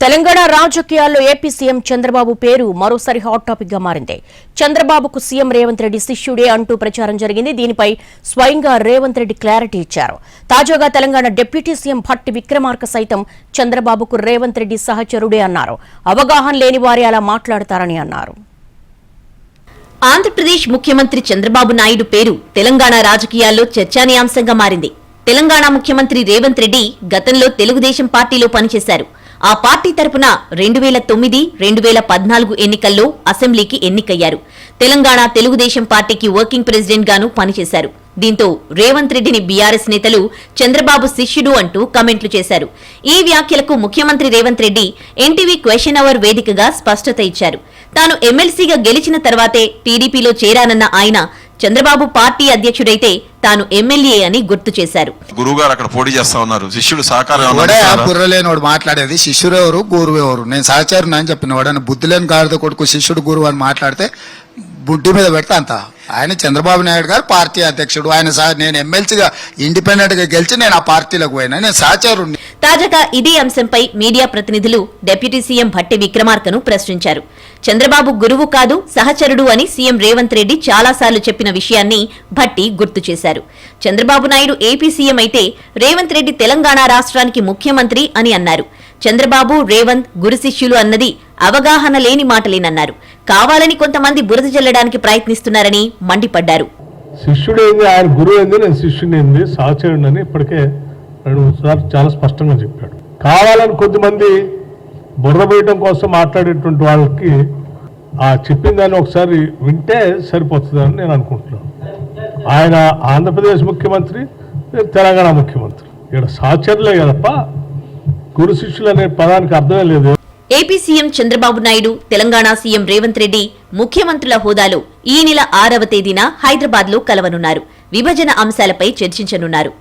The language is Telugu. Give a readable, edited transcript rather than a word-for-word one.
తెలంగాణ రాజకీయాల్లో ఏపీ సీఎం చంద్రబాబు పేరు మరోసారి హాట్ టాపిక్ గా మారింది. చంద్రబాబుకు సీఎం రేవంత్ రెడ్డి శిష్యుడే అంటూ ప్రచారం జరిగింది. దీనిపై స్వయంగా రేవంత్ రెడ్డి క్లారిటీ ఇచ్చారు. తాజాగా తెలంగాణ డిప్యూటీ సీఎం భట్టి విక్రమార్క సైతం చంద్రబాబుకు రేవంత్ రెడ్డి సహచరుడే అన్నారు. అవగాహన లేని వారే అలా మాట్లాడతారని అన్నారు. ఆంధ్రప్రదేశ్ ముఖ్యమంత్రి చంద్రబాబు నాయుడు పేరు తెలంగాణ రాజకీయాల్లో చర్చానీయాంశంగా మారింది. తెలంగాణ ముఖ్యమంత్రి రేవంత్ రెడ్డి గతంలో తెలుగుదేశం పార్టీలో పనిచేశారు. ఆ పార్టీ తరపున 2009, 2014 ఎన్నికల్లో అసెంబ్లీకి ఎన్నికయ్యారు. తెలంగాణ తెలుగుదేశం పార్టీకి వర్కింగ్ ప్రెసిడెంట్ గాను పనిచేశారు. దీంతో రేవంత్ రెడ్డిని బీఆర్ఎస్ నేతలు చంద్రబాబు శిష్యుడు అంటూ కమెంట్లు చేశారు. ఈ వ్యాఖ్యలకు ముఖ్యమంత్రి Revanth Reddy NTV question hour వేదికగా స్పష్టత ఇచ్చారు. తాను ఎమ్మెల్సీగా గెలిచిన తర్వాతే టీడీపీలో చేరానన్న ఆయన చంద్రబాబు పార్టీ అధ్యక్షుడైతే తాను ఎమ్మెల్యే అని గుర్తు చేశారు. గురువు గారు అక్కడ పోటీ చేస్తా ఉన్నారు, శిష్యుడు సహకారం బుర్రలేనివాడు మాట్లాడేది శిష్యుడు ఎవరు గురువు ఎవరు? నేను సహచారుని అని చెప్పిన వాడు బుద్ధి లేని గాడిద కొడుకు శిష్యుడు గురువు అని మాట్లాడితే బుడ్డి మీద పెడితే అంత. ఆయన చంద్రబాబు నాయుడు గారు పార్టీ అధ్యక్షుడు. ఆయన నేను ఎమ్మెల్సీగా ఇండిపెండెంట్ గా గెలిచి నేను ఆ పార్టీలకు పోయినా, నేను సహచారుణ్ణి. తాజాగా ఇదే అంశంపై మీడియా ప్రతినిధులు డిప్యూటీ సీఎం భట్టి విక్రమార్కను ప్రశ్నించారు. చంద్రబాబు గురువు కాదు సహచరుడు అని సీఎం రేవంత్ రెడ్డి చాలాసార్లు చెప్పిన విషయాన్ని భట్టి గుర్తు చేశారు. చంద్రబాబు నాయుడు ఏపీ సీఎం అయితే రేవంత్ రెడ్డి తెలంగాణ రాష్ట్రానికి ముఖ్యమంత్రి అని అన్నారు. చంద్రబాబు రేవంత్ గురు శిష్యులు అన్నది అవగాహన లేని మాటలేనన్నారు. కావాలని కొంతమంది బురద జల్లడానికి ప్రయత్నిస్తున్నారని మండిపడ్డారు. శిష్యుడేంది, ఆయన గురువు ఏంది, నేను శిష్యుడేంది, సహచరుడు అని ఇప్పటికే 2-3 సార్లు చాలా స్పష్టంగా చెప్పాడు. కావాలని కొద్దిమంది బుర్ర వేయటం కోసం మాట్లాడేటువంటి వాళ్ళకి ఆ చెప్పిన దాన్ని ఒకసారి వింటే సరిపోతుందని నేను అనుకుంటున్నాను. ఆయన ఆంధ్రప్రదేశ్ ముఖ్యమంత్రి, తెలంగాణ ముఖ్యమంత్రి. ఇక్కడ సహచరులే కదప్ప గురు శిష్యులు అనే పదానికి అర్థమే లేదు. AP CM Chandrababu Naidu, Telangana CM Revanth Reddy ముఖ్యమంత్రుల హోదాలో ఈ నెల 6వ తేదీన హైదరాబాద్ లో కలవనున్నారు. విభజన అంశాలపై చర్చించనున్నారు.